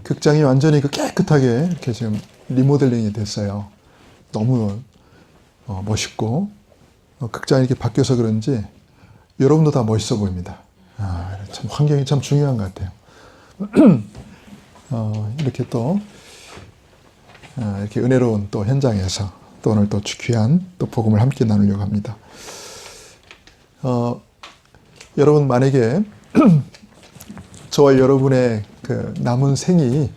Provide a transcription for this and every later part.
극장이 완전히 깨끗하게 이렇게 지금 리모델링이 됐어요. 너무 멋있고 극장이 이렇게 바뀌어서 그런지 여러분도 다 멋있어 보입니다. 참 환경이 참 중요한 것 같아요. 이렇게 또 이렇게 은혜로운 또 현장에서 또 오늘 또 귀한 또 복음을 함께 나누려고 합니다. 여러분 만약에 저와 여러분의 그 남은 생이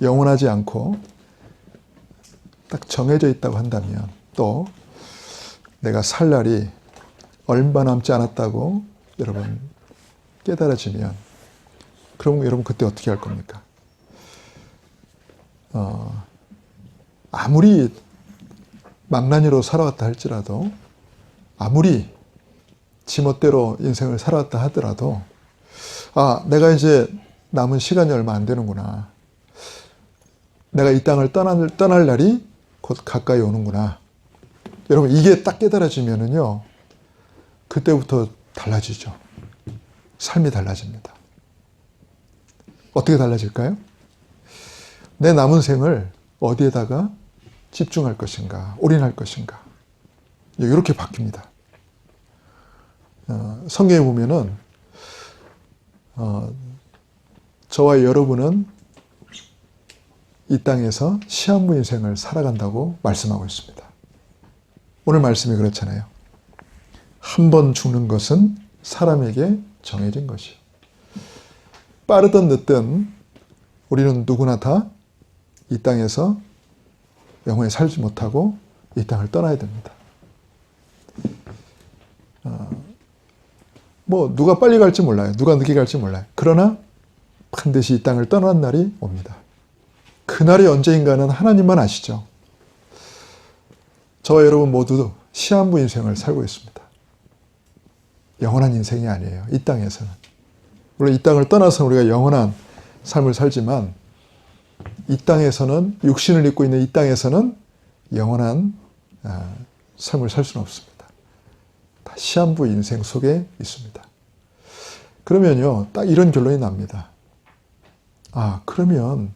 영원하지 않고 딱 정해져 있다고 한다면, 또 내가 살 날이 얼마 남지 않았다고 여러분 깨달아지면, 그럼 여러분 그때 어떻게 할 겁니까? 아무리 망나니로 살아왔다 할지라도, 아무리 지멋대로 인생을 살아왔다 하더라도, 내가 이제 남은 시간이 얼마 안 되는구나. 내가 이 땅을 떠날 날이 곧 가까이 오는구나. 여러분, 이게 딱 깨달아지면은요, 그때부터 달라지죠. 삶이 달라집니다. 어떻게 달라질까요? 내 남은 생을 어디에다가 집중할 것인가, 올인할 것인가. 이렇게 바뀝니다. 성경에 보면은, 저와 여러분은 이 땅에서 시한부 인생을 살아간다고 말씀하고 있습니다. 오늘 말씀이 그렇잖아요. 한 번 죽는 것은 사람에게 정해진 것이요. 빠르든 늦든 우리는 누구나 다 이 땅에서 영원히 살지 못하고 이 땅을 떠나야 됩니다. 누가 빨리 갈지 몰라요. 누가 늦게 갈지 몰라요. 그러나 반드시 이 땅을 떠나는 날이 옵니다. 그날이 언제인가는 하나님만 아시죠. 저와 여러분 모두 시한부 인생을 살고 있습니다. 영원한 인생이 아니에요. 이 땅에서는. 물론 이 땅을 떠나서 우리가 영원한 삶을 살지만, 이 땅에서는, 육신을 입고 있는 이 땅에서는 영원한 삶을 살 수는 없습니다. 다 시한부 인생 속에 있습니다. 그러면요, 딱 이런 결론이 납니다. 그러면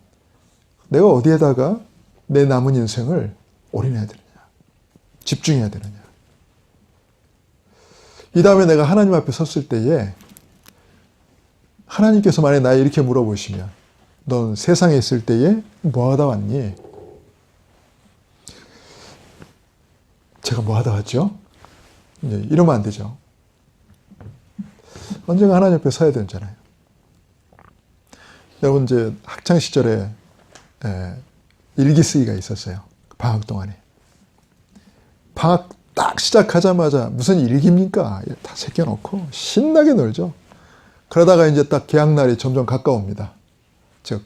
내가 어디에다가 내 남은 인생을 올인해야 되느냐, 집중해야 되느냐. 이 다음에 내가 하나님 앞에 섰을 때에 하나님께서 만약에 나에 이렇게 물어보시면, 넌 세상에 있을 때에 뭐 하다 왔니? 제가 뭐 하다 왔죠? 이러면 안 되죠. 언젠가 하나님 앞에 서야 되잖아요. 여러분, 이제 학창 시절에 일기 쓰기가 있었어요. 방학 동안에. 방학 딱 시작하자마자 무슨 일기입니까? 다 새겨놓고 신나게 놀죠. 그러다가 이제 딱 개학날이 점점 가까웁니다. 즉,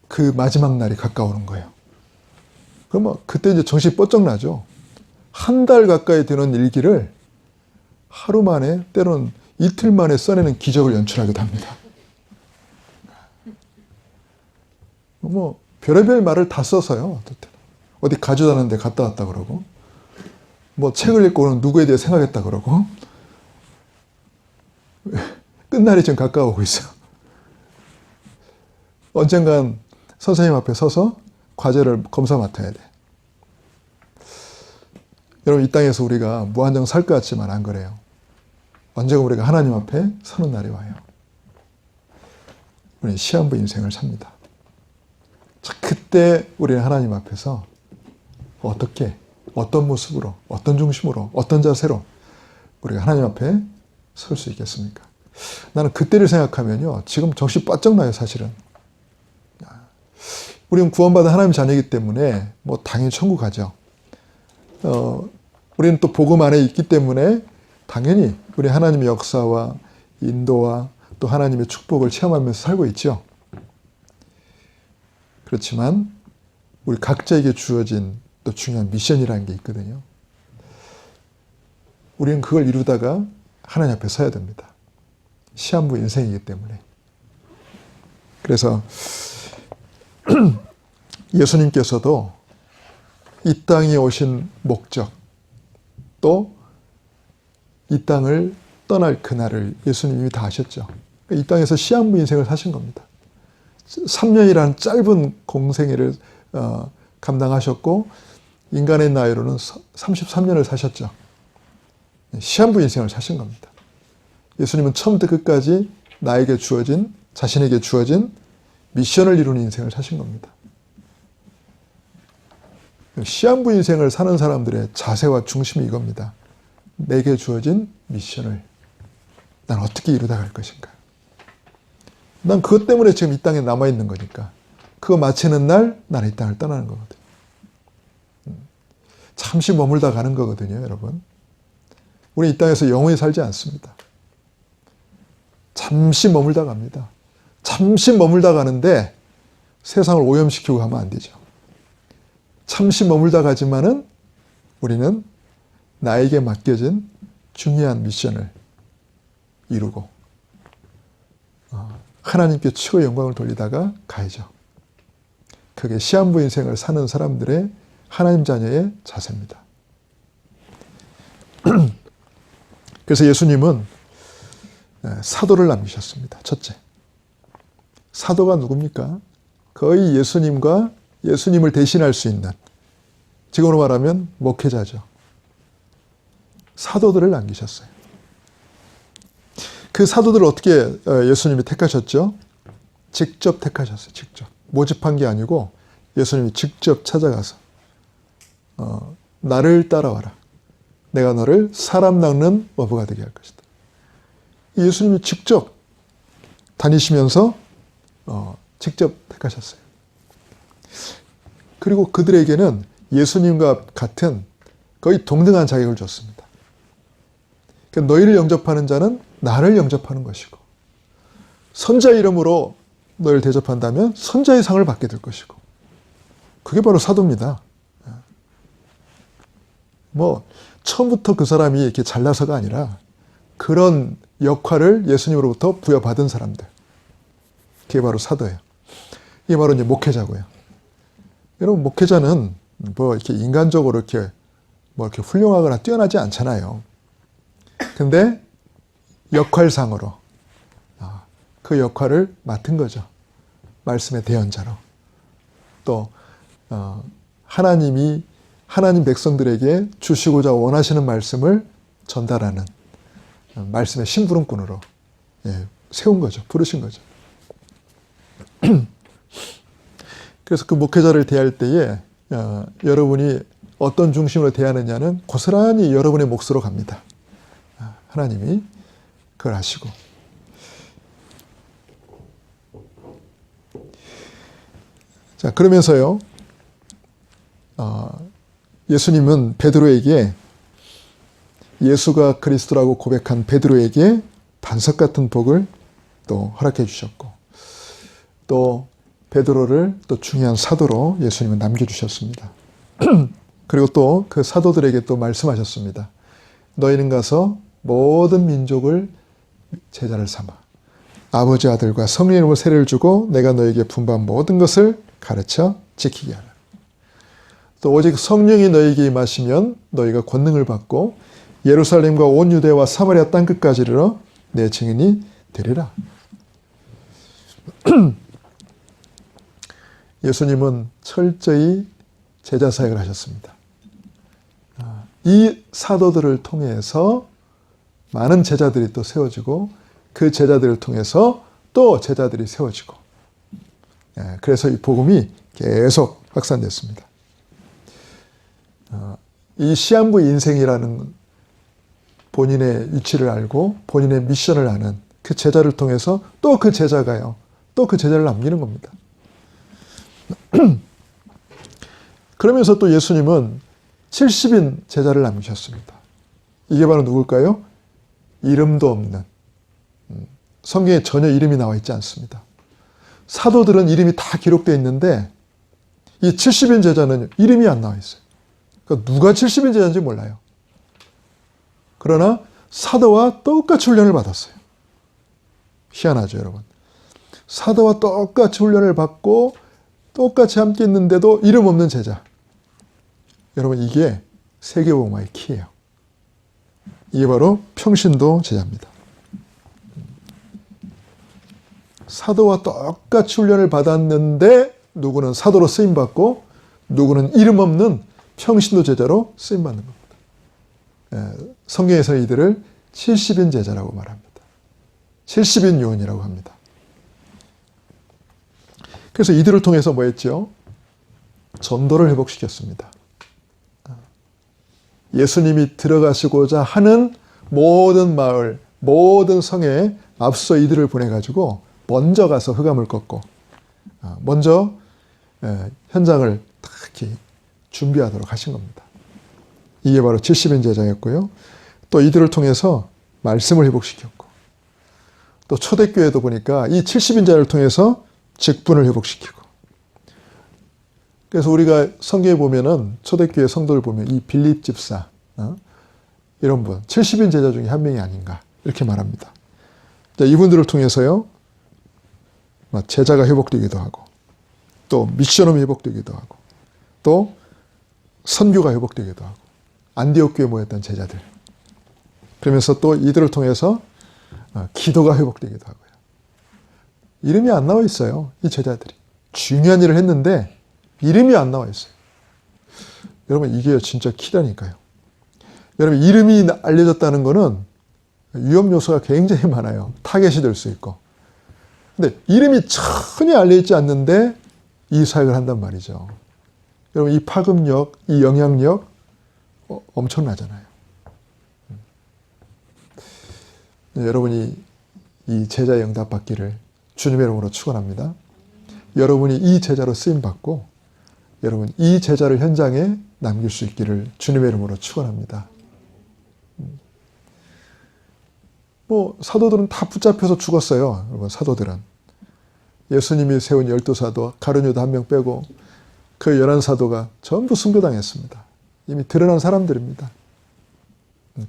그 마지막 날이 가까우는 거예요. 그러면 그때 이제 정신이 번쩍 나죠. 한 달 가까이 되는 일기를 하루 만에, 때로는 이틀 만에 써내는 기적을 연출하기도 합니다. 별의별 말을 다 써서요. 어디 가져다는데 갔다 왔다 그러고, 책을 읽고 오는 누구에 대해 생각했다 그러고, 끝날이 지금 가까워오고 있어. 언젠간 선생님 앞에 서서 과제를 검사 맡아야 돼. 여러분, 이 땅에서 우리가 무한정 살 것 같지만 안 그래요. 언젠가 우리가 하나님 앞에 서는 날이 와요. 우리는 시한부 인생을 삽니다. 자, 그때 우리는 하나님 앞에서 어떻게, 어떤 모습으로, 어떤 중심으로, 어떤 자세로 우리가 하나님 앞에 설 수 있겠습니까? 나는 그때를 생각하면요, 지금 정신 바짝 나요, 사실은. 우리는 구원받은 하나님의 자녀이기 때문에 당연히 천국 가죠. 우리는 또 복음 안에 있기 때문에 당연히 우리 하나님의 역사와 인도와 또 하나님의 축복을 체험하면서 살고 있죠. 그렇지만 우리 각자에게 주어진 또 중요한 미션이라는 게 있거든요. 우리는 그걸 이루다가 하나님 앞에 서야 됩니다. 시한부 인생이기 때문에. 그래서 예수님께서도 이 땅에 오신 목적, 또 이 땅을 떠날 그날을 예수님이 다 아셨죠. 이 땅에서 시한부 인생을 사신 겁니다. 3년이라는 짧은 공생애를 감당하셨고 인간의 나이로는 33년을 사셨죠. 시한부 인생을 사신 겁니다. 예수님은 처음부터 끝까지 나에게 주어진, 자신에게 주어진 미션을 이루는 인생을 사신 겁니다. 시한부 인생을 사는 사람들의 자세와 중심이 이겁니다. 내게 주어진 미션을 난 어떻게 이루다 갈 것인가. 난 그것 때문에 지금 이 땅에 남아있는 거니까 그거 마치는 날 나는 이 땅을 떠나는 거거든요. 잠시 머물다 가는 거거든요, 여러분. 우리 이 땅에서 영원히 살지 않습니다. 잠시 머물다 갑니다. 잠시 머물다 가는데 세상을 오염시키고 가면 안 되죠. 잠시 머물다 가지만은 우리는 나에게 맡겨진 중요한 미션을 이루고 하나님께 최고의 영광을 돌리다가 가야죠. 그게 시한부 인생을 사는 사람들의 하나님 자녀의 자세입니다. 그래서 예수님은 사도를 남기셨습니다. 첫째. 사도가 누굽니까? 거의 예수님과 예수님을 대신할 수 있는, 지금으로 말하면 목회자죠. 사도들을 남기셨어요. 그 사도들을 어떻게 예수님이 택하셨죠? 직접 택하셨어요. 직접. 모집한 게 아니고 예수님이 직접 찾아가서 나를 따라와라. 내가 너를 사람 낚는 어부가 되게 할 것이다. 예수님이 직접 다니시면서 직접 택하셨어요. 그리고 그들에게는 예수님과 같은 거의 동등한 자격을 줬습니다. 그러니까 너희를 영접하는 자는 나를 영접하는 것이고, 선자 이름으로 너희를 대접한다면 선자의 상을 받게 될 것이고, 그게 바로 사도입니다. 처음부터 그 사람이 이렇게 잘나서가 아니라 그런 역할을 예수님으로부터 부여받은 사람들. 그게 바로 사도예요. 이게 바로 이제 목회자고요. 여러분, 목회자는 이렇게 인간적으로 이렇게 훌륭하거나 뛰어나지 않잖아요. 근데 역할상으로 그 역할을 맡은 거죠. 말씀의 대언자로. 또 하나님 백성들에게 주시고자 원하시는 말씀을 전달하는 말씀의 심부름꾼으로 세운 거죠. 부르신 거죠. 그래서 그 목회자를 대할 때에 여러분이 어떤 중심으로 대하느냐는 고스란히 여러분의 몫으로 갑니다. 하나님이 그걸 아시고. 자, 그러면서요, 예수님은 베드로에게, 예수가 그리스도라고 고백한 베드로에게 반석 같은 복을 또 허락해 주셨고, 또 베드로를 또 중요한 사도로 예수님은 남겨주셨습니다. 그리고 또 그 사도들에게 또 말씀하셨습니다. 너희는 가서 모든 민족을 제자를 삼아 아버지, 아들과 성령 이름으로 세례를 주고 내가 너에게 분부한 모든 것을 가르쳐 지키게 하라. 또 오직 성령이 너희에게 임하시면 너희가 권능을 받고 예루살렘과 온 유대와 사마리아 땅끝까지 이르러 내 증인이 되리라. 예수님은 철저히 제자 사역을 하셨습니다. 이 사도들을 통해서 많은 제자들이 또 세워지고 그 제자들을 통해서 또 제자들이 세워지고, 그래서 이 복음이 계속 확산됐습니다. 이 시한부 인생이라는 본인의 위치를 알고 본인의 미션을 아는 그 제자를 통해서 또 그 제자가요, 또 그 제자를 남기는 겁니다. 그러면서 또 예수님은 70인 제자를 남기셨습니다. 이게 바로 누굴까요? 이름도 없는, 성경에 전혀 이름이 나와 있지 않습니다. 사도들은 이름이 다 기록되어 있는데 이 70인 제자는 이름이 안 나와 있어요. 그러니까 누가 70인 제자인지 몰라요. 그러나 사도와 똑같이 훈련을 받았어요. 희한하죠, 여러분. 사도와 똑같이 훈련을 받고 똑같이 함께 있는데도 이름 없는 제자. 여러분, 이게 세계복음화의 키예요. 이게 바로 평신도 제자입니다. 사도와 똑같이 훈련을 받았는데 누구는 사도로 쓰임받고 누구는 이름 없는 평신도 제자로 쓰임받는 겁니다. 성경에서는 이들을 70인 제자라고 말합니다. 70인 요원이라고 합니다. 그래서 이들을 통해서 뭐 했죠? 전도를 회복시켰습니다. 예수님이 들어가시고자 하는 모든 마을, 모든 성에 앞서 이들을 보내가지고 먼저 가서 흑암을 꺾고 먼저 현장을 딱 이렇게 준비하도록 하신 겁니다. 이게 바로 70인 제자였고요. 또 이들을 통해서 말씀을 회복시켰고 또 초대교회도 보니까 이 70인 제자를 통해서 직분을 회복시키고 그래서 우리가 성경에 보면은 초대교회 성도를 보면 이 빌립 집사 이런 분 70인 제자 중에 한 명이 아닌가 이렇게 말합니다. 이분들을 통해서요 제자가 회복되기도 하고 또 미션홈이 회복되기도 하고 또 선교가 회복되기도 하고 안디옥 교회에 모였던 제자들 그러면서 또 이들을 통해서 기도가 회복되기도 하고요. 이름이 안 나와 있어요. 이 제자들이 중요한 일을 했는데 이름이 안 나와 있어요. 여러분 이게 진짜 키라니까요. 여러분 이름이 알려졌다는 거는 위험 요소가 굉장히 많아요. 타겟이 될 수 있고. 근데 이름이 전혀 알려있지 않는데 이 사역을 한단 말이죠. 여러분 이 파급력, 이 영향력 엄청나잖아요. 여러분이 이 제자 응답 받기를 주님의 이름으로 축원합니다. 여러분이 이 제자로 쓰임 받고 여러분 이 제자를 현장에 남길 수 있기를 주님의 이름으로 축원합니다. 뭐 사도들은 다 붙잡혀서 죽었어요. 여러분 사도들은 예수님이 세운 12사도 가룟 유다 한 명 빼고 그 11사도가 전부 순교당했습니다. 이미 드러난 사람들입니다.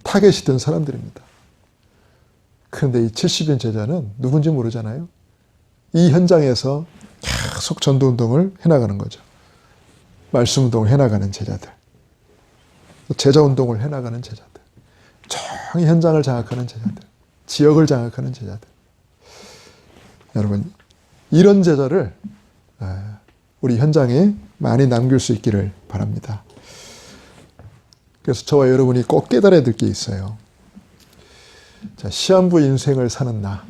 타겟이 된 사람들입니다. 그런데 이 70인 제자는 누군지 모르잖아요. 이 현장에서 계속 전도운동을 해나가는 거죠. 말씀운동을 해나가는 제자들. 제자운동을 해나가는 제자들. 정의 현장을 장악하는 제자들. 지역을 장악하는 제자들. 여러분 이런 제자를 우리 현장에 많이 남길 수 있기를 바랍니다. 그래서 저와 여러분이 꼭 깨달아야 될 게 있어요. 자, 시한부 인생을 사는 나.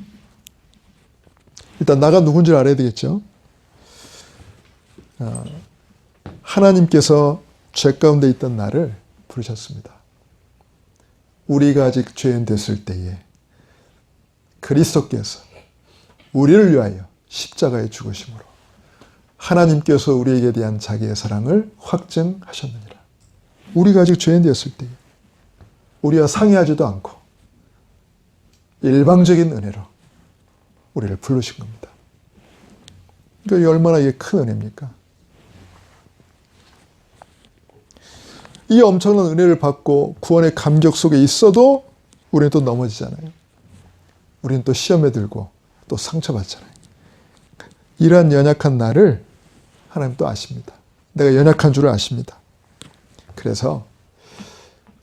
일단 나가 누군지를 알아야 되겠죠. 하나님께서 죄 가운데 있던 나를 부르셨습니다. 우리가 아직 죄인 됐을 때에 그리스도께서 우리를 위하여 십자가에 죽으심으로 하나님께서 우리에게 대한 자기의 사랑을 확증하셨느니라. 우리가 아직 죄인 되었을 때에 우리와 상의하지도 않고 일방적인 은혜로 우리를 부르신 겁니다. 그러니까 얼마나 이게 큰 은혜입니까? 이 엄청난 은혜를 받고 구원의 감격 속에 있어도 우리는 또 넘어지잖아요. 우리는 또 시험에 들고 또 상처받잖아요. 이러한 연약한 나를 하나님 또 아십니다. 내가 연약한 줄을 아십니다. 그래서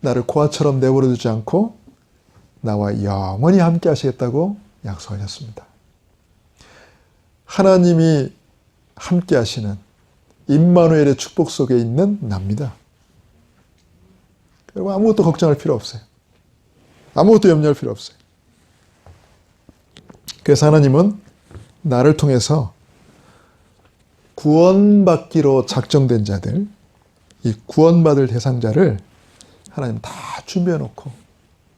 나를 고아처럼 내버려 두지 않고 나와 영원히 함께 하시겠다고 약속하셨습니다. 하나님이 함께 하시는 임마누엘의 축복 속에 있는 납니다. 여러분 아무것도 걱정할 필요 없어요. 아무것도 염려할 필요 없어요. 그래서 하나님은 나를 통해서 구원받기로 작정된 자들, 이 구원받을 대상자를 하나님 다 준비해 놓고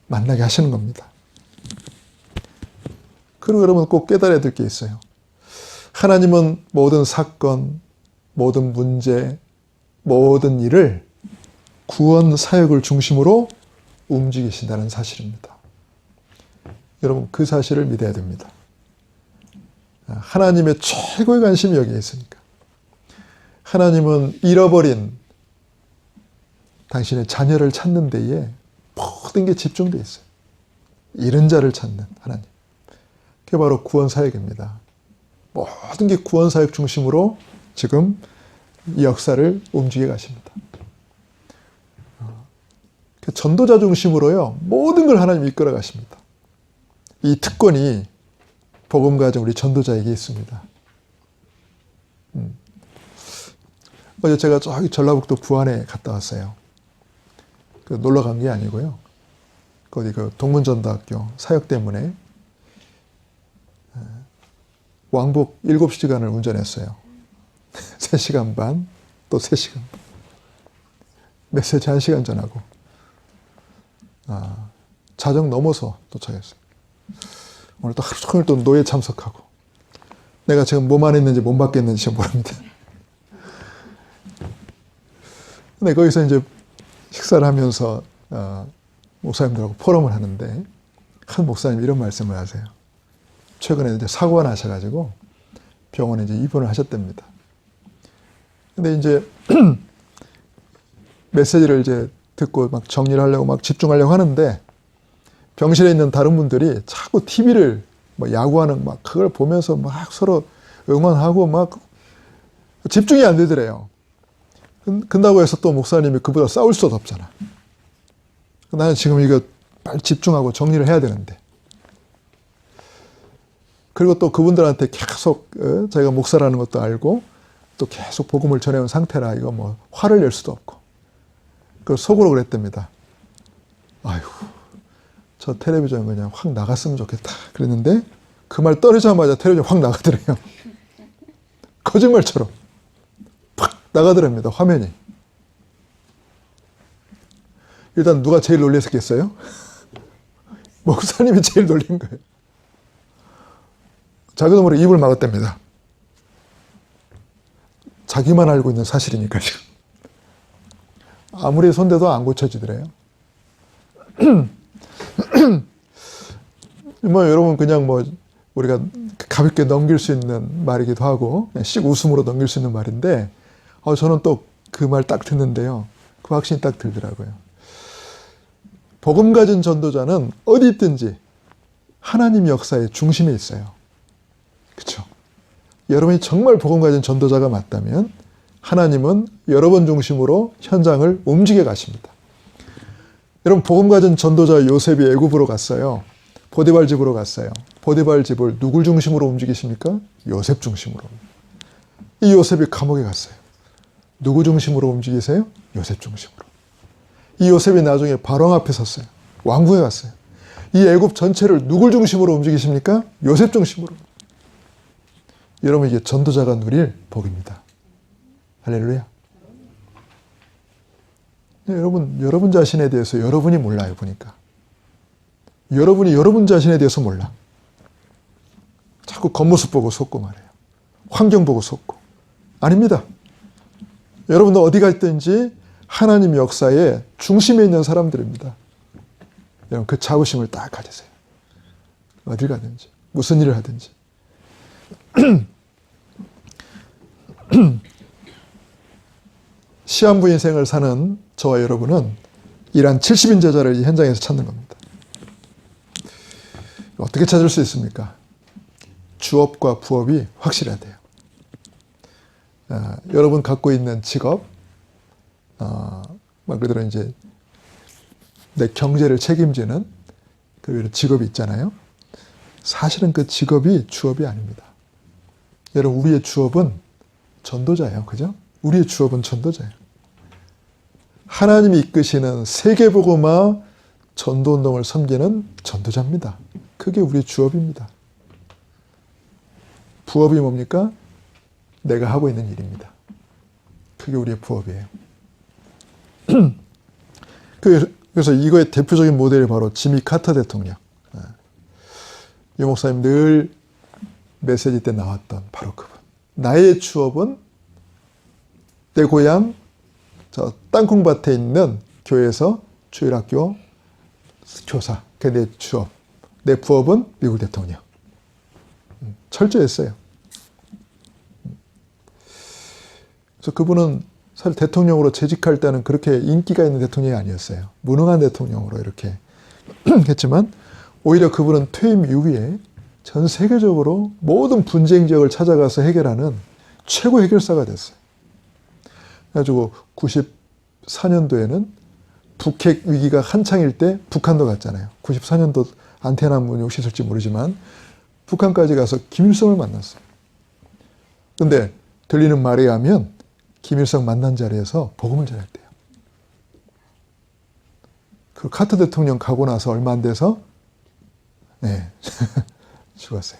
만나게 하시는 겁니다. 그리고 여러분 꼭 깨달아야 될 게 있어요. 하나님은 모든 사건, 모든 문제, 모든 일을 구원 사역을 중심으로 움직이신다는 사실입니다. 여러분 그 사실을 믿어야 됩니다. 하나님의 최고의 관심이 여기에 있으니까. 하나님은 잃어버린 당신의 자녀를 찾는 데에 모든 게 집중되어 있어요. 잃은 자를 찾는 하나님. 그게 바로 구원 사역입니다. 모든 게 구원 사역 중심으로 지금 이 역사를 움직여 가십니다. 전도자 중심으로요. 모든 걸 하나님이 이끌어 가십니다. 이 특권이 복음 가진 우리 전도자에게 있습니다. 어제 제가 저기 전라북도 부안에 갔다 왔어요. 그 놀러 간 게 아니고요. 거기 그 동문전도학교 사역 때문에 왕복 7시간을 운전했어요. 3시간 반, 또 3시간 반. 메시지 1시간 전하고. 자정 넘어서 도착했어요. 오늘 또 하루 종일 또 노예 참석하고. 내가 지금 뭐만 했는지 못 받겠는지 모릅니다. 근데 거기서 이제 식사를 하면서 목사님들하고 포럼을 하는데 한 목사님이 이런 말씀을 하세요. 최근에 이제 사고가 나셔가지고 병원에 이제 입원을 하셨답니다. 근데 이제 메시지를 이제 듣고 막 정리를 하려고 막 집중하려고 하는데 병실에 있는 다른 분들이 자꾸 TV를 뭐 야구하는 막 그걸 보면서 막 서로 응원하고 막 집중이 안 되더래요. 근다고 해서 또 목사님이 그보다 싸울 수도 없잖아. 나는 지금 이거 빨리 집중하고 정리를 해야 되는데. 그리고 또 그분들한테 계속 자기가 목사라는 것도 알고 또 계속 복음을 전해온 상태라 이거 뭐 화를 낼 수도 없고. 그 속으로 그랬답니다. 아이고, 저 텔레비전 그냥 확 나갔으면 좋겠다. 그랬는데 그 말 떨어지자마자 텔레비전 확 나가더래요. 거짓말처럼 팍 나가더랍니다. 화면이. 일단 누가 제일 놀랬겠어요? 목사님이 제일 놀린 거예요. 자기 놈으로 입을 막았답니다. 자기만 알고 있는 사실이니까요. 아무리 손대도 안 고쳐지더래요. 뭐 여러분 그냥 뭐 우리가 가볍게 넘길 수 있는 말이기도 하고 씩 웃음으로 넘길 수 있는 말인데 저는 또 그 말 딱 듣는데요. 그 확신이 딱 들더라고요. 복음 가진 전도자는 어디 있든지 하나님 역사의 중심에 있어요. 그렇죠? 여러분이 정말 복음 가진 전도자가 맞다면 하나님은 여러분 중심으로 현장을 움직여 가십니다. 여러분 복음 가진 전도자 요셉이 애굽으로 갔어요. 보디발 집으로 갔어요. 보디발 집을 누굴 중심으로 움직이십니까? 요셉 중심으로. 이 요셉이 감옥에 갔어요. 누구 중심으로 움직이세요? 요셉 중심으로. 이 요셉이 나중에 바로 앞에 섰어요. 왕궁에 갔어요. 이 애굽 전체를 누굴 중심으로 움직이십니까? 요셉 중심으로. 여러분 이게 전도자가 누릴 복입니다. 할렐루야. 네, 여러분 자신에 대해서 여러분이 몰라요, 보니까. 여러분이 여러분 자신에 대해서 몰라. 자꾸 겉모습 보고 속고 말해요. 환경 보고 속고. 아닙니다. 여러분도 어디 갈 때인지 하나님 역사의 중심에 있는 사람들입니다. 여러분 그 자부심을 딱 가지세요. 어딜 가든지 무슨 일을 하든지. 시한부 인생을 사는 저와 여러분은 이러한 70인 제자를 이 현장에서 찾는 겁니다. 어떻게 찾을 수 있습니까? 주업과 부업이 확실해야 돼요. 여러분 갖고 있는 직업, 말 그대로 이제 내 경제를 책임지는 그 직업이 있잖아요. 사실은 그 직업이 주업이 아닙니다. 여러분 우리의 주업은 전도자예요. 그죠? 우리의 주업은 전도자예요. 하나님이 이끄시는 세계복음화 전도운동을 섬기는 전도자입니다. 그게 우리의 주업입니다. 부업이 뭡니까? 내가 하고 있는 일입니다. 그게 우리의 부업이에요. 그래서 이거의 대표적인 모델이 바로 지미 카터 대통령. 이 목사님 늘 메시지 때 나왔던 바로 그분. 나의 주업은 내 고향 저 땅콩밭에 있는 교회에서 주일학교 교사. 그게 내 주업. 내 부업은 미국 대통령. 철저했어요. 그래서 그분은 사실 대통령으로 재직할 때는 그렇게 인기가 있는 대통령이 아니었어요. 무능한 대통령으로 이렇게 했지만 오히려 그분은 퇴임 이후에 전 세계적으로 모든 분쟁 지역을 찾아가서 해결하는 최고 해결사가 됐어요. 그래가지고 94년도에는 북핵 위기가 한창일 때 북한도 갔잖아요. 94년도 안테나 문이 혹시 있을지 모르지만 북한까지 가서 김일성을 만났어요. 근데 들리는 말에 의하면 김일성 만난 자리에서 복음을 전했대요. 그 카터 대통령 가고 나서 얼마 안 돼서 네, 죽었어요.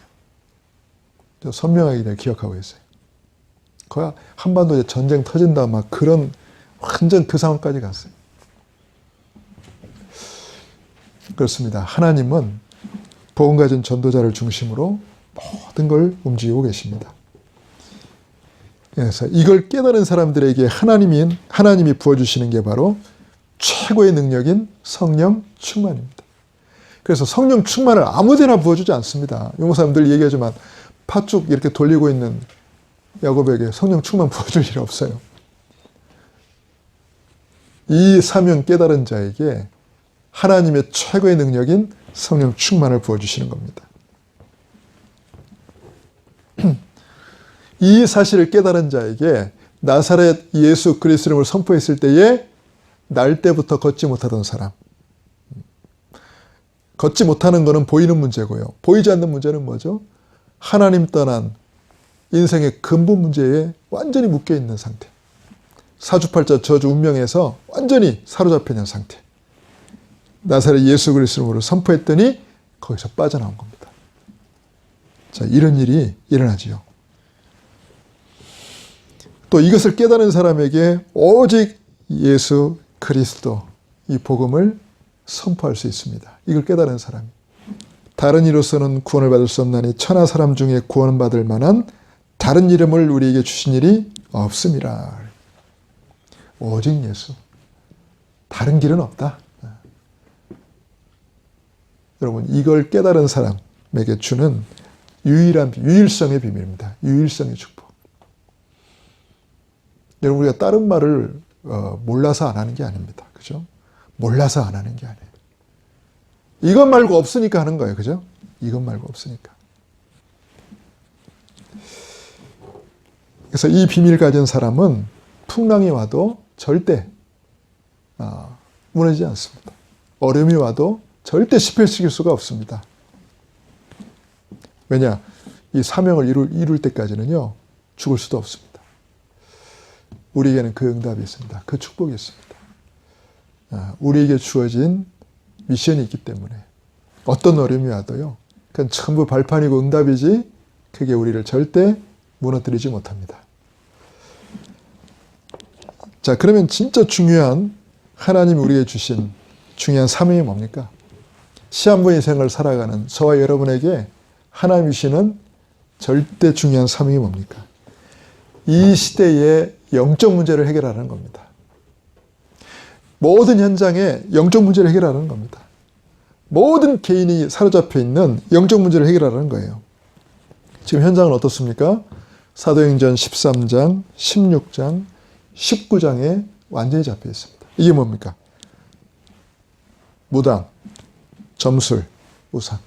저 선명하게 기억하고 있어요. 거의 한반도에 전쟁 터진다 막 그런 완전 그 상황까지 갔어요. 그렇습니다. 하나님은 복음 가진 전도자를 중심으로 모든 걸 움직이고 계십니다. 그래서 이걸 깨달은 사람들에게 하나님이 부어주시는 게 바로 최고의 능력인 성령 충만입니다. 그래서 성령 충만을 아무데나 부어주지 않습니다. 용모사님들 얘기하지만 팥죽 이렇게 돌리고 있는 야곱에게 성령 충만 부어줄 일 없어요. 이 사명 깨달은 자에게 하나님의 최고의 능력인 성령 충만을 부어주시는 겁니다. 이 사실을 깨달은 자에게 나사렛 예수 그리스도 이름을 선포했을 때에 날 때부터 걷지 못하던 사람, 걷지 못하는 것은 보이는 문제고요. 보이지 않는 문제는 뭐죠? 하나님 떠난 인생의 근본 문제에 완전히 묶여있는 상태. 사주팔자 저주 운명에서 완전히 사로잡혀 있는 상태. 나사렛 예수 그리스도 이름으로 선포했더니 거기서 빠져나온 겁니다. 자, 이런 일이 일어나지요. 또 이것을 깨달은 사람에게 오직 예수 그리스도 이 복음을 선포할 수 있습니다. 이걸 깨달은 사람이. 다른 이로서는 구원을 받을 수 없나니 천하 사람 중에 구원받을 만한 다른 이름을 우리에게 주신 일이 없음이라. 오직 예수. 다른 길은 없다. 여러분, 이걸 깨달은 사람에게 주는 유일성의 비밀입니다. 유일성의 축복. 여러분, 우리가 다른 말을 몰라서 안 하는 게 아닙니다. 그죠? 몰라서 안 하는 게 아니에요. 이것 말고 없으니까 하는 거예요. 그죠? 이것 말고 없으니까. 그래서 이 비밀을 가진 사람은 풍랑이 와도 절대 무너지지 않습니다. 어려움이 와도 절대 실패시킬 수가 없습니다. 왜냐? 이 사명을 이룰 때까지는요, 죽을 수도 없습니다. 우리에게는 그 응답이 있습니다. 그 축복이 있습니다. 우리에게 주어진 미션이 있기 때문에 어떤 어려움이 와도요, 그건 전부 발판이고 응답이지 그게 우리를 절대 무너뜨리지 못합니다. 자, 그러면 진짜 중요한 하나님이 우리에게 주신 중요한 사명이 뭡니까? 시한부 인생을 살아가는 저와 여러분에게 하나님이 주시는 절대 중요한 사명이 뭡니까? 이 시대의 영적 문제를 해결하는 겁니다. 모든 현장에 영적 문제를 해결하는 겁니다. 모든 개인이 사로잡혀 있는 영적 문제를 해결하는 거예요. 지금 현장은 어떻습니까? 사도행전 13장, 16장, 19장에 완전히 잡혀 있습니다. 이게 뭡니까? 무당, 점술, 우상.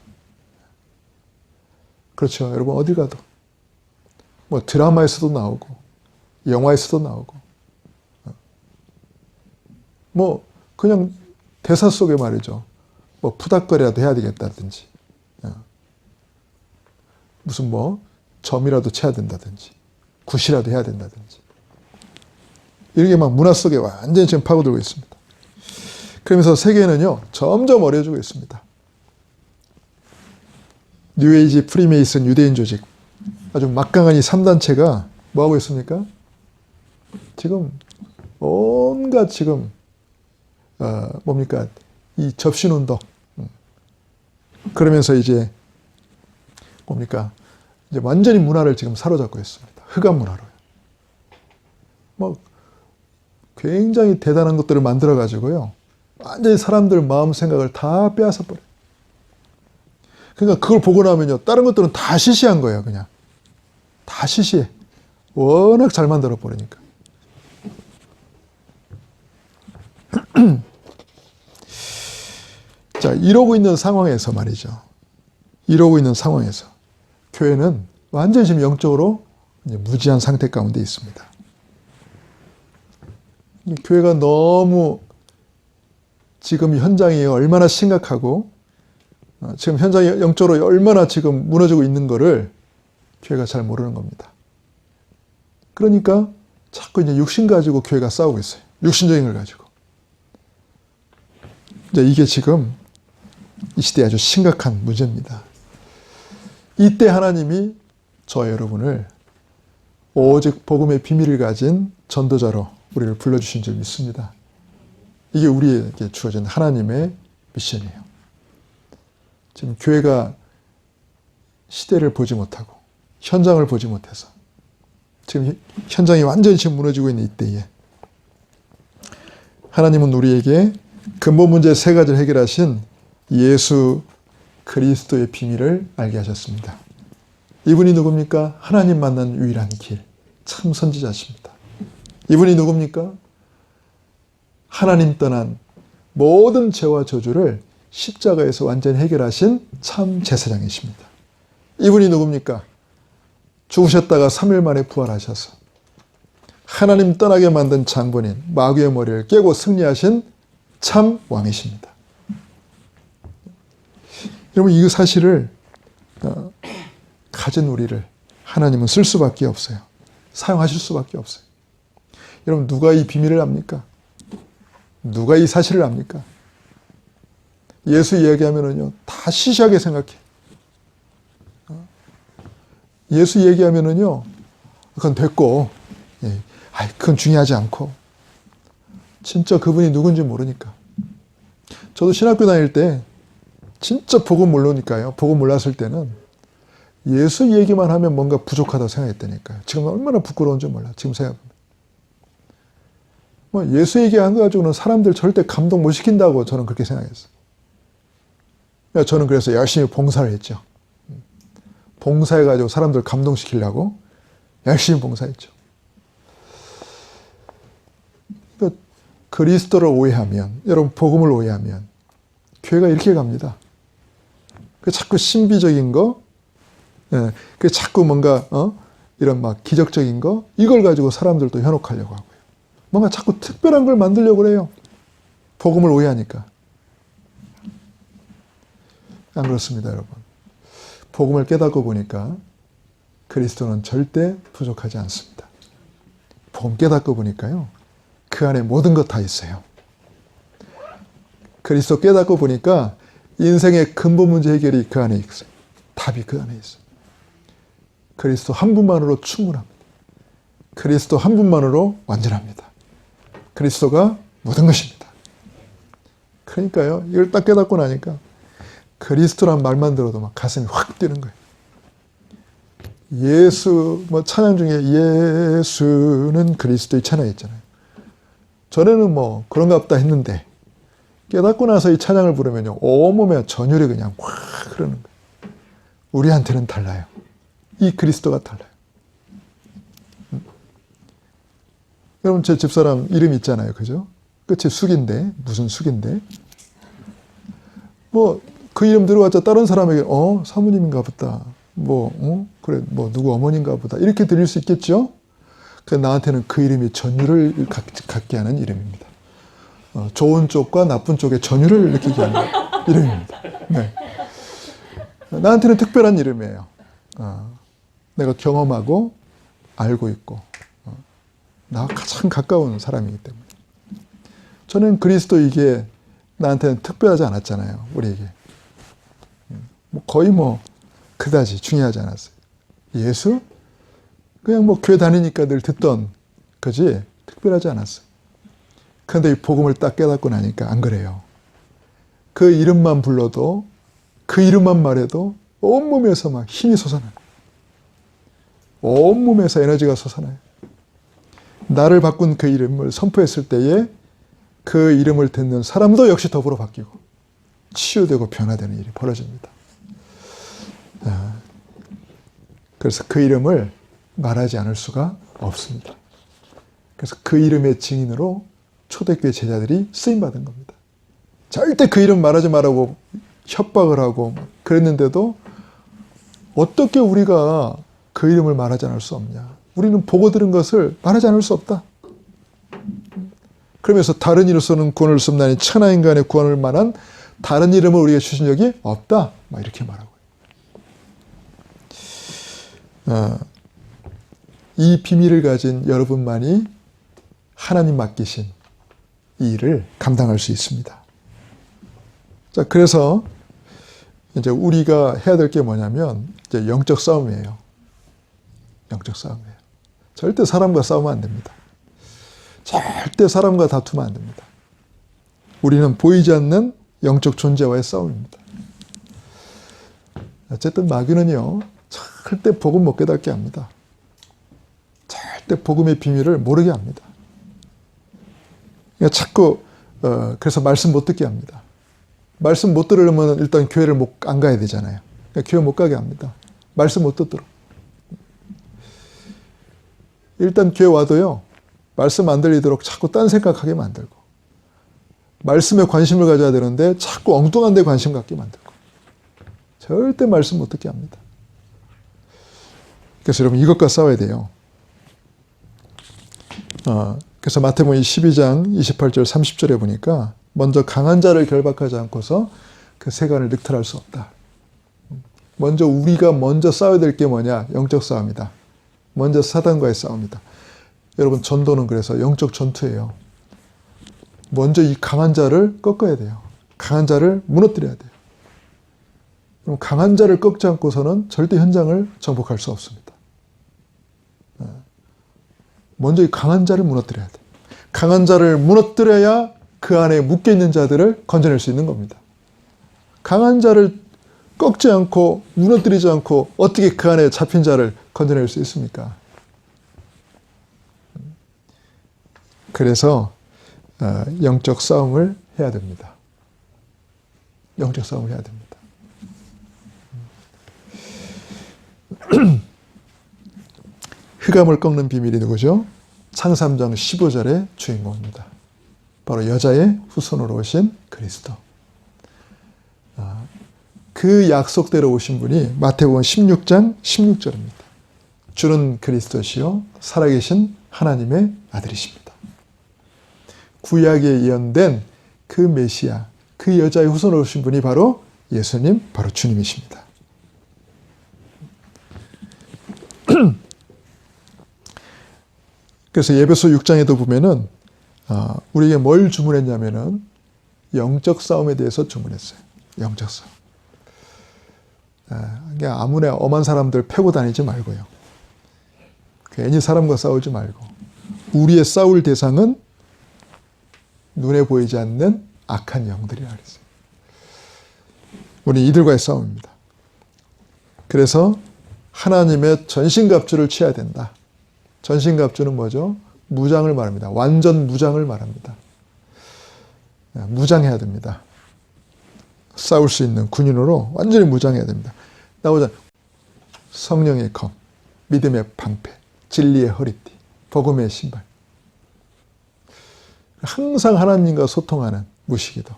그렇죠. 여러분, 어디 가도. 뭐 드라마에서도 나오고, 영화에서도 나오고, 뭐 그냥 대사 속에 말이죠. 뭐 푸닥거리라도 해야 되겠다든지, 무슨 뭐 점이라도 쳐야 된다든지, 굿이라도 해야 된다든지, 이렇게 막 문화 속에 완전히 지금 파고들고 있습니다. 그러면서 세계는요, 점점 어려워지고 있습니다. 뉴에이지, 프리메이슨, 유대인 조직, 아주 막강한 이 3단체가 뭐하고 있습니까? 지금 온갖 지금 뭡니까? 이 접신운동. 그러면서 이제 뭡니까? 이제 완전히 문화를 지금 사로잡고 있습니다. 흑암 문화로요. 뭐 굉장히 대단한 것들을 만들어 가지고요, 완전히 사람들 마음 생각을 다 빼앗아 버려요. 그러니까 그걸 보고 나면요, 다른 것들은 다 시시한 거예요. 그냥 다 시시해. 워낙 잘 만들어 버리니까. 자, 이러고 있는 상황에서 말이죠. 이러고 있는 상황에서 교회는 완전히 지금 영적으로 이제 무지한 상태 가운데 있습니다. 교회가 너무 지금 현장이 얼마나 심각하고 지금 현장이 영적으로 얼마나 지금 무너지고 있는 거를 교회가 잘 모르는 겁니다. 그러니까 자꾸 이제 육신 가지고 교회가 싸우고 있어요. 육신적인 걸 가지고. 이제 이게 지금 이 시대에 아주 심각한 문제입니다. 이때 하나님이 저와 여러분을 오직 복음의 비밀을 가진 전도자로 우리를 불러주신 줄 믿습니다. 이게 우리에게 주어진 하나님의 미션이에요. 지금 교회가 시대를 보지 못하고 현장을 보지 못해서 지금 현장이 완전히 지금 무너지고 있는 이때에 하나님은 우리에게 근본 문제 3가지를 해결하신 예수 그리스도의 비밀을 알게 하셨습니다. 이분이 누굽니까? 하나님 만난 유일한 길, 참 선지자십니다. 이분이 누굽니까? 하나님 떠난 모든 죄와 저주를 십자가에서 완전히 해결하신 참 제사장이십니다. 이분이 누굽니까? 죽으셨다가 3일 만에 부활하셔서 하나님 떠나게 만든 장본인 마귀의 머리를 깨고 승리하신 참 왕이십니다. 여러분, 이 사실을 가진 우리를 하나님은 쓸 수밖에 없어요. 사용하실 수밖에 없어요. 여러분, 누가 이 비밀을 압니까? 누가 이 사실을 압니까? 예수 이야기하면은요, 다 시시하게 생각해. 예수 얘기하면은요, 그건 됐고, 그건 중요하지 않고, 진짜 그분이 누군지 모르니까. 저도 신학교 다닐 때, 진짜 복음 모르니까요. 복음 몰랐을 때는 예수 얘기만 하면 뭔가 부족하다고 생각했다니까요. 지금 얼마나 부끄러운지 몰라. 지금 생각해보면. 예수 얘기한 거 가지고는 사람들 절대 감동 못 시킨다고 저는 그렇게 생각했어요. 저는 그래서 열심히 봉사를 했죠. 봉사해가지고 사람들 감동시키려고 열심히 봉사했죠. 그러니까 그리스도를 오해하면, 여러분 복음을 오해하면 교회가 이렇게 갑니다. 그 자꾸 신비적인 거, 그 자꾸 뭔가 이런 막 기적적인 거, 이걸 가지고 사람들도 현혹하려고 하고요. 뭔가 자꾸 특별한 걸 만들려고 그래요. 복음을 오해하니까. 안 그렇습니다, 여러분. 복음을 깨닫고 보니까 그리스도는 절대 부족하지 않습니다. 복음 깨닫고 보니까요, 그 안에 모든 것 다 있어요. 그리스도 깨닫고 보니까 인생의 근본 문제 해결이 그 안에 있어요. 답이 그 안에 있어요. 그리스도 한 분만으로 충분합니다. 그리스도 한 분만으로 완전합니다. 그리스도가 모든 것입니다. 그러니까요, 이걸 딱 깨닫고 나니까 그리스도란 말만 들어도 막 가슴이 확 뛰는 거예요. 예수, 찬양 중에 예수는 그리스도의 찬양이 있잖아요. 전에는 그런가 보다 했는데 깨닫고 나서 이 찬양을 부르면요, 온몸에 전율이 그냥 확 흐르는 거예요. 우리한테는 달라요. 이 그리스도가 달라요. 여러분, 제 집사람 이름 있잖아요. 그죠? 끝이 숙인데, 무슨 숙인데. 그 이름 들어봤자 다른 사람에게, 사모님인가 보다. 그래, 누구 어머니인가 보다. 이렇게 들릴 수 있겠죠? 나한테는 그 이름이 전율을 갖게 하는 이름입니다. 좋은 쪽과 나쁜 쪽의 전율을 느끼게 하는 이름입니다. 네. 나한테는 특별한 이름이에요. 내가 경험하고 알고 있고 나와 가장 가까운 사람이기 때문에. 저는 그리스도 이게 나한테는 특별하지 않았잖아요. 우리에게. 거의 그다지 중요하지 않았어요. 예수? 그냥 교회 다니니까 늘 듣던 거지 특별하지 않았어요. 그런데 이 복음을 딱 깨닫고 나니까 안 그래요. 그 이름만 불러도, 그 이름만 말해도 온몸에서 막 힘이 솟아나요. 온몸에서 에너지가 솟아나요. 나를 바꾼 그 이름을 선포했을 때에 그 이름을 듣는 사람도 역시 더불어 바뀌고 치유되고 변화되는 일이 벌어집니다. 그래서 그 이름을 말하지 않을 수가 없습니다. 그래서 그 이름의 증인으로 초대교회 제자들이 쓰임받은 겁니다. 절대 그 이름 말하지 말라고 협박을 하고 그랬는데도 어떻게 우리가 그 이름을 말하지 않을 수 없냐. 우리는 보고 들은 것을 말하지 않을 수 없다. 그러면서 다른 이로서는 구원을 섭나니 천하 인간의 구원을 만한 다른 이름을 우리가 주신 적이 없다. 막 이렇게 말하고. 이 비밀을 가진 여러분만이 하나님 맡기신 이 일을 감당할 수 있습니다. 자, 그래서 이제 우리가 해야 될 게 뭐냐면 이제 영적 싸움이에요. 영적 싸움이에요. 절대 사람과 싸우면 안 됩니다. 절대 사람과 다투면 안 됩니다. 우리는 보이지 않는 영적 존재와의 싸움입니다. 어쨌든 마귀는요, 절대 복음 못 깨닫게 합니다. 절대 복음의 비밀을 모르게 합니다. 그러니까 자꾸 그래서 말씀 못 듣게 합니다. 말씀 못 들으려면 일단 교회를 안 가야 되잖아요. 그러니까 교회 못 가게 합니다. 말씀 못 듣도록. 일단 교회 와도요, 말씀 안 들리도록 자꾸 딴 생각하게 만들고, 말씀에 관심을 가져야 되는데 자꾸 엉뚱한 데 관심 갖게 만들고, 절대 말씀 못 듣게 합니다. 그래서 여러분 이것과 싸워야 돼요. 그래서 마태복음 12장 28절 30절에 보니까 먼저 강한 자를 결박하지 않고서 그 세간을 늑탈할 수 없다. 먼저 우리가 먼저 싸워야 될 게 뭐냐? 영적 싸움이다. 먼저 사단과의 싸움이다. 여러분 전도는 그래서 영적 전투예요. 먼저 이 강한 자를 꺾어야 돼요. 강한 자를 무너뜨려야 돼요. 그럼 강한 자를 꺾지 않고서는 절대 현장을 정복할 수 없습니다. 먼저 이 강한 자를 무너뜨려야 돼요. 강한 자를 무너뜨려야 그 안에 묶여있는 자들을 건져낼 수 있는 겁니다. 강한 자를 꺾지 않고 무너뜨리지 않고 어떻게 그 안에 잡힌 자를 건져낼 수 있습니까? 그래서 영적 싸움을 해야 됩니다. 영적 싸움을 해야 됩니다. 흑암을 꺾는 비밀이 누구죠? 창세기 3장 15절의 주인공입니다. 바로 여자의 후손으로 오신 그리스도. 그 약속대로 오신 분이 마태복음 16장 16절입니다. 주는 그리스도시요 살아계신 하나님의 아들이십니다. 구약에 예언된 그 메시아, 그 여자의 후손으로 오신 분이 바로 예수님, 바로 주님이십니다. 그래서 예배소 6장에도 보면은 우리에게 뭘 주문했냐면은 영적 싸움에 대해서 주문했어요. 영적 싸움. 그냥 아무나 엄한 사람들 패고 다니지 말고요. 괜히 사람과 싸우지 말고 우리의 싸울 대상은 눈에 보이지 않는 악한 영들이라 그랬어요. 우리 이들과의 싸움입니다. 그래서 하나님의 전신갑주를 취해야 된다. 전신갑주는 뭐죠? 무장을 말합니다. 완전 무장을 말합니다. 무장해야 됩니다. 싸울 수 있는 군인으로 완전히 무장해야 됩니다. 나오자 성령의 검, 믿음의 방패, 진리의 허리띠, 복음의 신발. 항상 하나님과 소통하는 무시기도.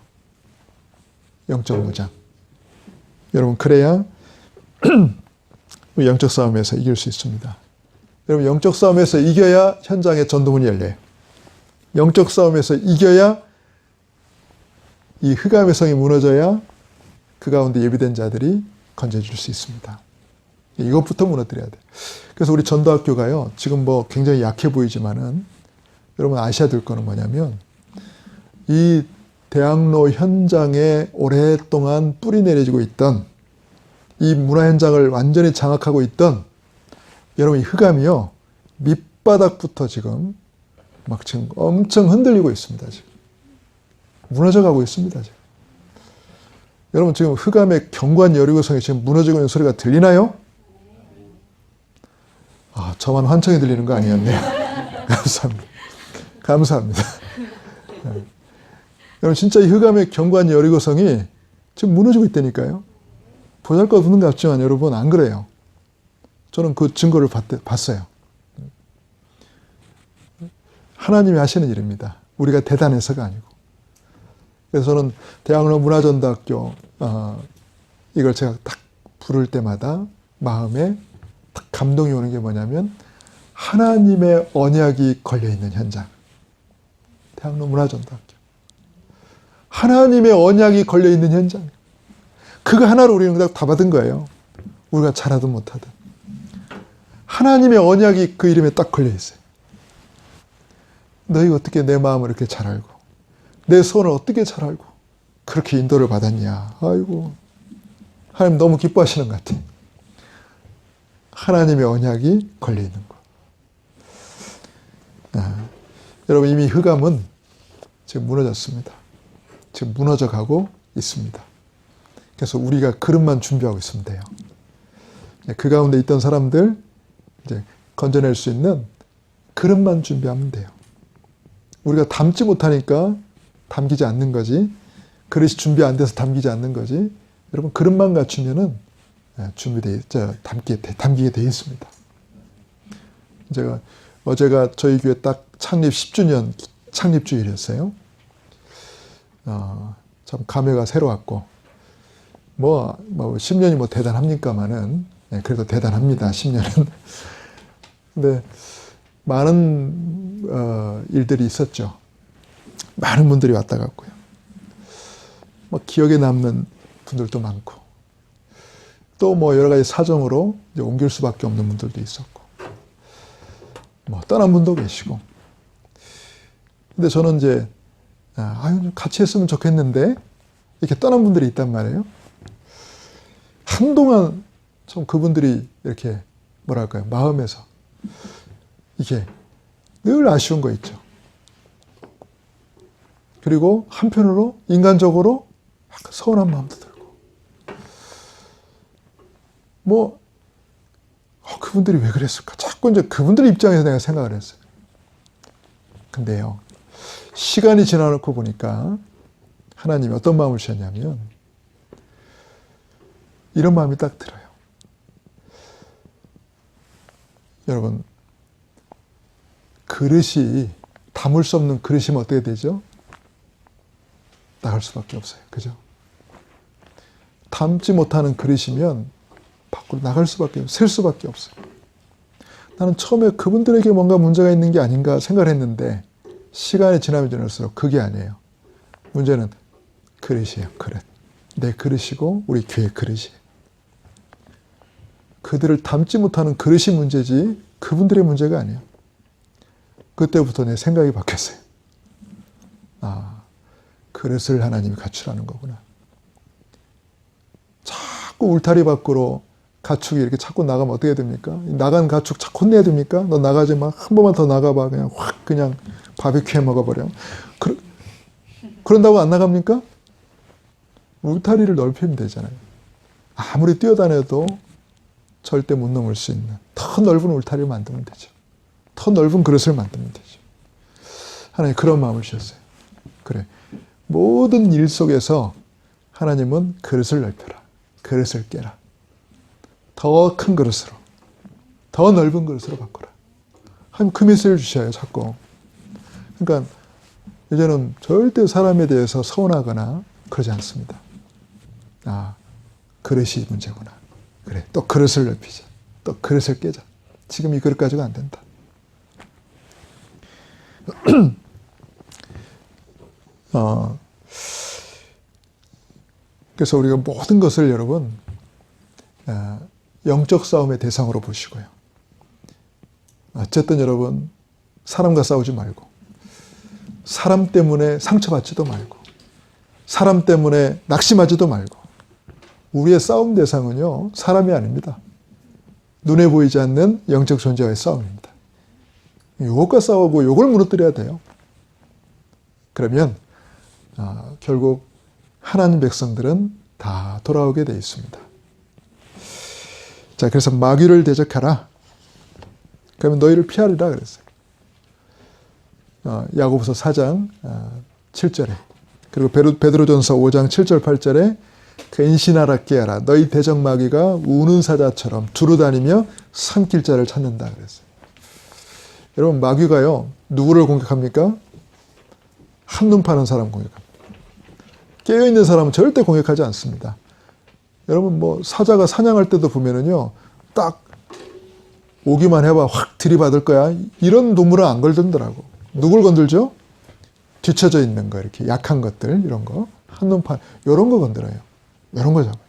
영적 무장. 여러분 그래야 영적 싸움에서 이길 수 있습니다. 여러분 영적 싸움에서 이겨야 현장에 전도문이 열려요. 영적 싸움에서 이겨야 이 흑암의 성이 무너져야 그 가운데 예비된 자들이 건져줄 수 있습니다. 이것부터 무너뜨려야 돼요. 그래서 우리 전도학교가요, 지금 뭐 굉장히 약해 보이지만은 여러분 아셔야 될 거는 뭐냐면 이 대학로 현장에 오랫동안 뿌리 내려지고 있던 이 문화 현장을 완전히 장악하고 있던 여러분 이 흑암이요 밑바닥부터 지금 막 지금 엄청 흔들리고 있습니다. 지금 무너져 가고 있습니다. 지금. 여러분 지금 흑암의 견고한 여리고성이 지금 무너지고 있는 소리가 들리나요? 저만 환청이 들리는 거 아니었네요. 감사합니다. 감사합니다. 네. 여러분 진짜 이 흑암의 견고한 여리고성이 지금 무너지고 있다니까요. 보잘것없는 것 같지만 여러분 안 그래요. 저는 그 증거를 봤어요. 하나님이 하시는 일입니다. 우리가 대단해서가 아니고. 그래서 저는 대학로 문화전도학교 이걸 제가 딱 부를 때마다 마음에 딱 감동이 오는 게 뭐냐면 하나님의 언약이 걸려있는 현장. 대학로 문화전도학교. 하나님의 언약이 걸려있는 현장. 그거 하나로 우리는 응답 다 받은 거예요. 우리가 잘하든 못하든. 하나님의 언약이 그 이름에 딱 걸려있어요. 너희가 어떻게 내 마음을 이렇게 잘 알고 내 소원을 어떻게 잘 알고 그렇게 인도를 받았냐. 아이고, 하나님 너무 기뻐하시는 것 같아요. 하나님의 언약이 걸려있는 것. 여러분, 이미 흑암은 지금 무너졌습니다. 지금 무너져 가고 있습니다. 그래서 우리가 그릇만 준비하고 있으면 돼요. 그 가운데 있던 사람들 이제 건져낼 수 있는 그릇만 준비하면 돼요. 우리가 담지 못하니까 담기지 않는 거지. 그릇이 준비 안 돼서 담기지 않는 거지. 여러분, 그릇만 갖추면은 담기게 돼 있습니다. 어제가 저희 교회 딱 창립 10주년 창립주일이었어요. 참 감회가 새로웠고, 10년이 대단합니까마는, 그래도 대단합니다, 10년은. 근데 많은 일들이 있었죠. 많은 분들이 왔다 갔고요. 기억에 남는 분들도 많고, 또 여러 가지 사정으로 이제 옮길 수밖에 없는 분들도 있었고, 떠난 분도 계시고. 근데 저는 이제, 같이 했으면 좋겠는데, 이렇게 떠난 분들이 있단 말이에요. 한동안 좀 그분들이 이렇게, 마음에서, 이게 늘 아쉬운 거 있죠. 그리고 한편으로, 인간적으로 약간 서운한 마음도 들고. 그분들이 왜 그랬을까? 자꾸 이제 그분들 입장에서 내가 생각을 했어요. 근데요, 시간이 지나놓고 보니까 하나님이 어떤 마음을 주셨냐면, 이런 마음이 딱 들어요. 여러분, 그릇이, 담을 수 없는 그릇이면 어떻게 되죠? 나갈 수밖에 없어요. 그죠? 담지 못하는 그릇이면 밖으로 나갈 수밖에 없어요. 셀 수밖에 없어요. 나는 처음에 그분들에게 뭔가 문제가 있는 게 아닌가 생각을 했는데, 시간이 지나면 지날수록 그게 아니에요. 문제는 그릇이에요. 그릇. 내 그릇이고 우리 교회 그릇이에요. 그들을 담지 못하는 그릇이 문제지 그분들의 문제가 아니에요. 그때부터 내 생각이 바뀌었어요. 그릇을 하나님이 갖추라는 거구나. 자꾸 울타리 밖으로 가축이 이렇게 자꾸 나가면 어떻게 됩니까? 나간 가축 자꾸 혼내야 됩니까? 너 나가지 마. 한 번만 더 나가봐. 그냥 바비큐 해 먹어버려. 그런다고 안 나갑니까? 울타리를 넓히면 되잖아요. 아무리 뛰어다녀도 절대 못 넘을 수 있는 더 넓은 울타리를 만들면 되죠. 더 넓은 그릇을 만들면 되죠. 하나님 그런 마음을 주셨어요. 그래, 모든 일 속에서 하나님은 그릇을 넓혀라. 그릇을 깨라. 더 큰 그릇으로, 더 넓은 그릇으로 바꿔라. 하나님 그 메시지를 주셔요, 자꾸. 그러니까 이제는 절대 사람에 대해서 서운하거나 그러지 않습니다. 그릇이 문제구나. 그래, 또 그릇을 넓히자. 또 그릇을 깨자. 지금 이 그릇 가지고 안 된다. 그래서 우리가 모든 것을 여러분 영적 싸움의 대상으로 보시고요. 어쨌든 여러분 사람과 싸우지 말고, 사람 때문에 상처받지도 말고, 사람 때문에 낙심하지도 말고, 우리의 싸움 대상은요 사람이 아닙니다. 눈에 보이지 않는 영적 존재와의 싸움입니다. 이것과 싸우고 이걸 무너뜨려야 돼요. 그러면 결국 하나님 백성들은 다 돌아오게 되어 있습니다. 자, 그래서 마귀를 대적하라. 그러면 너희를 피하리라 그랬어요. 야고보서 4장 7절에, 그리고 베드로전서 5장 7절 8절에 근신하라 깨어라. 너희 대적 마귀가 우는 사자처럼 두루다니며 삼킬 자를 찾는다 그랬어요. 여러분, 마귀가요 누구를 공격합니까? 한눈 파는 사람 공격합니다. 깨어있는 사람은 절대 공격하지 않습니다. 여러분 사자가 사냥할 때도 보면은요 딱 오기만 해봐 확 들이받을 거야, 이런 동물은 안 걸든더라고. 누굴 건들죠? 뒤쳐져 있는 거, 이렇게 약한 것들, 이런 거, 한눈판, 이런 거 건드려요. 이런 거 잡아요.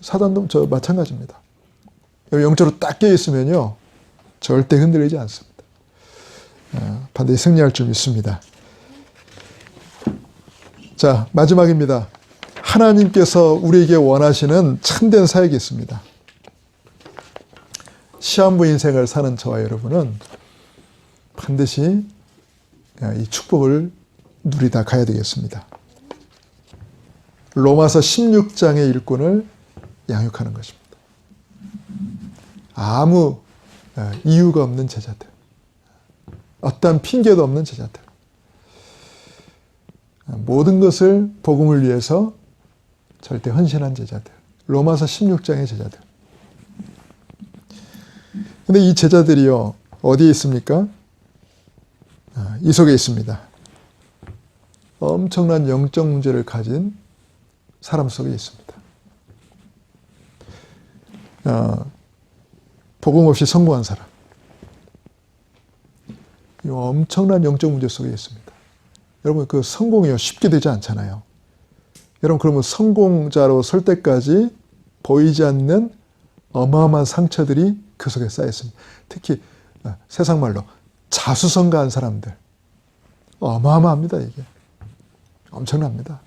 사단도 저 마찬가지입니다. 영적으로 딱 깨어있으면요, 절대 흔들리지 않습니다. 반드시 승리할 줄 믿습니다. 자, 마지막입니다. 하나님께서 우리에게 원하시는 참된 사역이 있습니다. 시한부 인생을 사는 저와 여러분은 반드시 이 축복을 누리다 가야 되겠습니다. 로마서 16장의 일꾼을 양육하는 것입니다. 아무 이유가 없는 제자들, 어떠한 핑계도 없는 제자들, 모든 것을 복음을 위해서 절대 헌신한 제자들, 로마서 16장의 제자들. 근데 이 제자들이요, 어디에 있습니까? 이 속에 있습니다. 엄청난 영적 문제를 가진 사람 속에 있습니다. 복음 없이 성공한 사람. 이 엄청난 영적 문제 속에 있습니다. 여러분, 그 성공이요, 쉽게 되지 않잖아요. 여러분, 그러면 성공자로 설 때까지 보이지 않는 어마어마한 상처들이 그 속에 쌓여 있습니다. 특히 세상 말로 자수성가한 사람들. 어마어마합니다, 이게. 엄청납니다.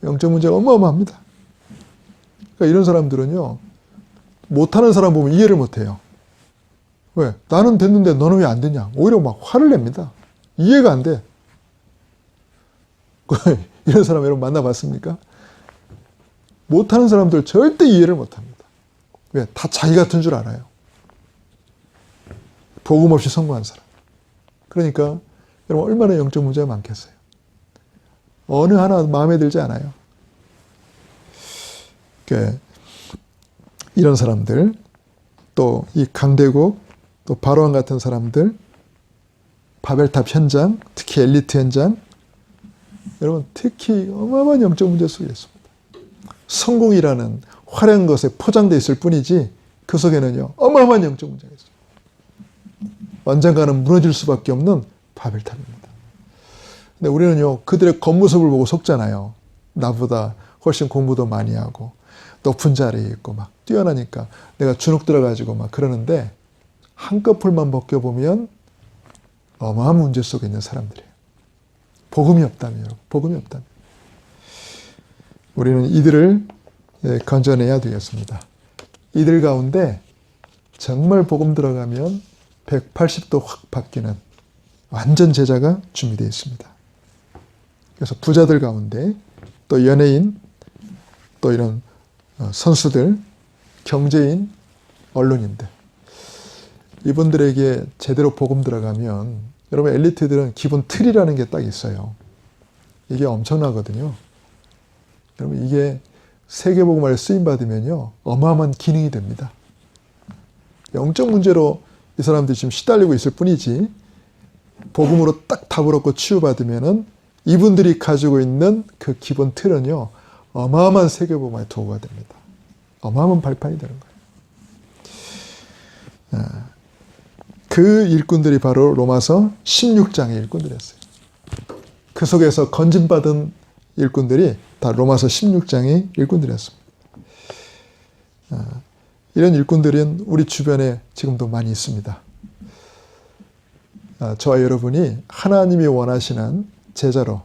영적 문제가 어마어마합니다. 그러니까 이런 사람들은요, 못하는 사람 보면 이해를 못해요. 왜? 나는 됐는데 너는 왜 안 되냐? 오히려 막 화를 냅니다. 이해가 안 돼. 이런 사람 여러분 만나봤습니까? 못하는 사람들 절대 이해를 못합니다. 왜? 다 자기 같은 줄 알아요. 복음 없이 성공한 사람. 그러니까 여러분 얼마나 영적 문제가 많겠어요. 어느 하나 마음에 들지 않아요. 이런 사람들, 또 이 강대국, 또 바로왕 같은 사람들, 바벨탑 현장, 특히 엘리트 현장, 여러분 특히 어마어마한 영적 문제 속에 있습니다. 성공이라는 화려한 것에 포장되어 있을 뿐이지 그 속에는요 어마어마한 영적 문제가 있습니다. 언젠가는 무너질 수밖에 없는 바벨탑입니다. 근데 우리는요 그들의 겉모습을 보고 속잖아요. 나보다 훨씬 공부도 많이 하고 높은 자리에 있고 막 뛰어나니까 내가 주눅 들어가지고 막 그러는데 한꺼풀만 벗겨보면 어마어마한 문제 속에 있는 사람들이에요. 복음이 없다면, 복음이 없다면. 우리는 이들을 건져내야 되겠습니다. 이들 가운데 정말 복음 들어가면 180도 확 바뀌는 완전 제자가 준비되어 있습니다. 그래서 부자들 가운데 또 연예인, 또 이런 선수들, 경제인, 언론인들, 이분들에게 제대로 복음 들어가면 여러분 엘리트들은 기본 틀이라는 게 딱 있어요. 이게 엄청나거든요. 여러분 이게 세계복음화에 쓰임받으면요 어마어마한 기능이 됩니다. 영적 문제로 이 사람들이 지금 시달리고 있을 뿐이지 복음으로 딱 답을 얻고 치유받으면은 이분들이 가지고 있는 그 기본 틀은요 어마어마한 세계복음화의 도구가 됩니다. 어마어마한 발판이 되는 거예요. 그 일꾼들이 바로 로마서 16장의 일꾼들이었어요. 그 속에서 건진받은 일꾼들이 다 로마서 16장의 일꾼들이었습니다. 이런 일꾼들은 우리 주변에 지금도 많이 있습니다. 저와 여러분이 하나님이 원하시는 제자로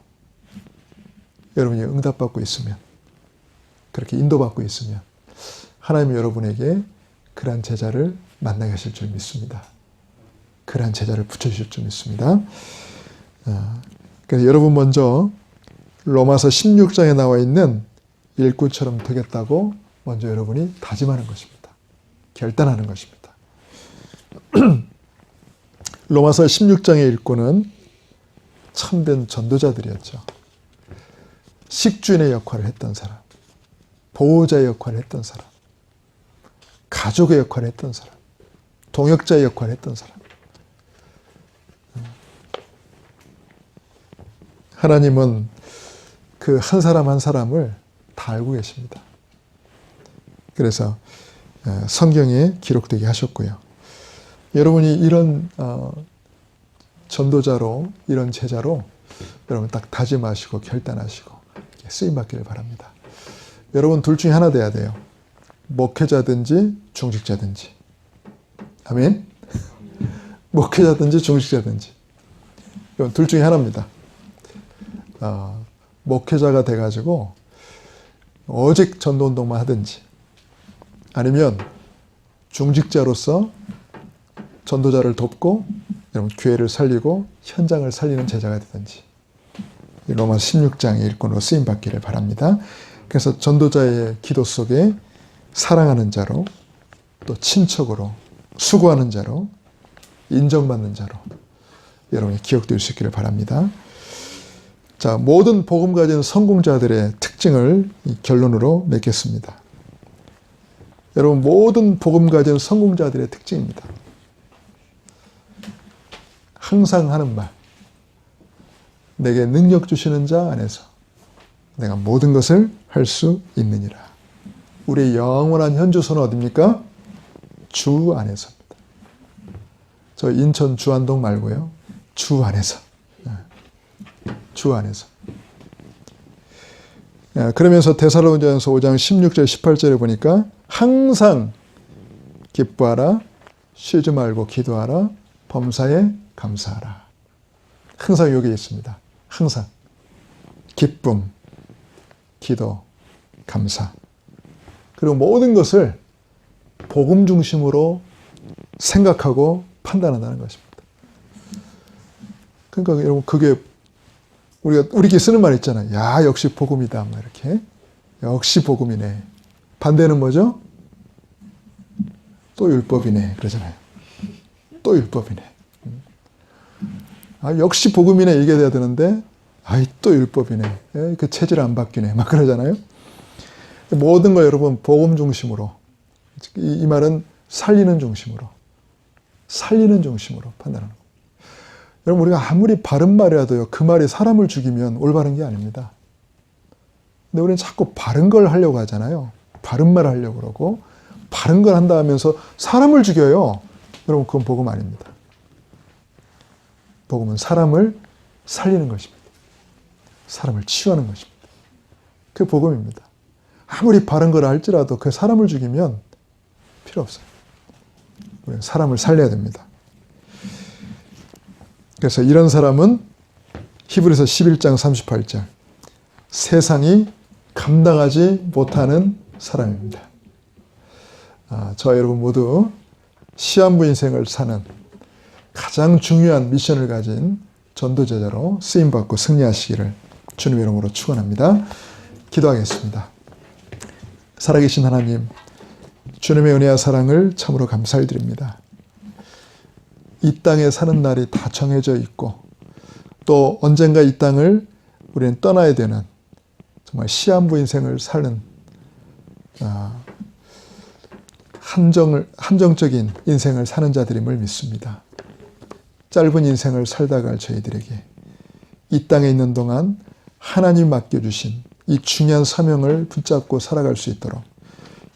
여러분이 응답받고 있으면, 그렇게 인도받고 있으면 하나님이 여러분에게 그러한 제자를 만나게 하실 줄 믿습니다. 그러한 제자를 붙여주실 줄 믿습니다. 그래서 여러분 먼저 로마서 16장에 나와 있는 일꾼처럼 되겠다고 먼저 여러분이 다짐하는 것입니다. 결단하는 것입니다. 로마서 16장의 일꾼은 참된 전도자들이었죠. 식주인의 역할을 했던 사람, 보호자의 역할을 했던 사람, 가족의 역할을 했던 사람, 동역자의 역할을 했던 사람. 하나님은 그 한 사람 한 사람을 다 알고 계십니다. 그래서 성경에 기록되게 하셨고요. 여러분이 이런 전도자로, 이런 제자로 여러분 딱 다짐하시고 결단하시고 쓰임받기를 바랍니다. 여러분 둘 중에 하나 돼야 돼요. 목회자든지 중직자든지. 아멘? 목회자든지 중직자든지. 여러분 둘 중에 하나입니다. 목회자가 돼가지고 오직 전도운동만 하든지, 아니면 중직자로서 전도자를 돕고 여러분 교회를 살리고 현장을 살리는 제자가 되든지, 로마 16장의 일꾼으로 쓰임받기를 바랍니다. 그래서 전도자의 기도 속에 사랑하는 자로, 또 친척으로, 수고하는 자로, 인정받는 자로 여러분이 기억될 수 있기를 바랍니다. 자, 모든 복음 가진 성공자들의 특징을 결론으로 맺겠습니다. 여러분, 모든 복음 가진 성공자들의 특징입니다. 항상 하는 말, 내게 능력 주시는 자 안에서 내가 모든 것을 할 수 있느니라. 우리의 영원한 현주소는 어디입니까? 주 안에서입니다. 저 인천 주안동 말고요, 주 안에서. 주 안에서. 그러면서 데살로니가전서 5장 16절 18절에 보니까 항상 기뻐하라, 쉬지 말고 기도하라, 범사에 감사하라. 항상 여기 있습니다. 항상 기쁨, 기도, 감사. 그리고 모든 것을 복음 중심으로 생각하고 판단한다는 것입니다. 그러니까 여러분, 그게 우리끼리 쓰는 말 있잖아요. 야, 역시 복음이다. 막 이렇게. 역시 복음이네. 반대는 뭐죠? 또 율법이네. 그러잖아요. 또 율법이네. 아, 역시 복음이네. 이게 돼야 되는데, 아이, 또 율법이네. 그 체질 안 바뀌네. 막 그러잖아요. 모든 걸 여러분, 복음 중심으로. 이 말은 살리는 중심으로. 살리는 중심으로 판단하는 거예요. 여러분, 우리가 아무리 바른 말이라도요, 그 말이 사람을 죽이면 올바른 게 아닙니다. 근데 우리는 자꾸 바른 걸 하려고 하잖아요. 바른 말을 하려고 그러고, 바른 걸 한다 하면서 사람을 죽여요. 여러분, 그건 복음 아닙니다. 복음은 사람을 살리는 것입니다. 사람을 치유하는 것입니다. 그게 복음입니다. 아무리 바른 걸 할지라도 그 사람을 죽이면 필요 없어요. 우리는 사람을 살려야 됩니다. 그래서 이런 사람은 히브리서 11장 38절, 세상이 감당하지 못하는 사람입니다. 저와 여러분 모두 시한부 인생을 사는 가장 중요한 미션을 가진 전도제자로 쓰임받고 승리하시기를 주님의 이름으로 축원합니다. 기도하겠습니다. 살아계신 하나님, 주님의 은혜와 사랑을 참으로 감사히 드립니다. 이 땅에 사는 날이 다 정해져 있고, 또 언젠가 이 땅을 우리는 떠나야 되는 정말 시한부 인생을 사는 한정적인 인생을 사는 자들임을 믿습니다. 짧은 인생을 살다갈 저희들에게 이 땅에 있는 동안 하나님 맡겨주신 이 중요한 사명을 붙잡고 살아갈 수 있도록,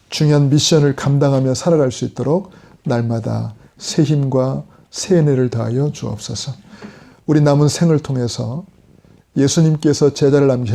중요한 미션을 감당하며 살아갈 수 있도록 날마다 새 힘과 새 은혜를 더하여 주옵소서. 우리 남은 생을 통해서 예수님께서 제자를 남기셨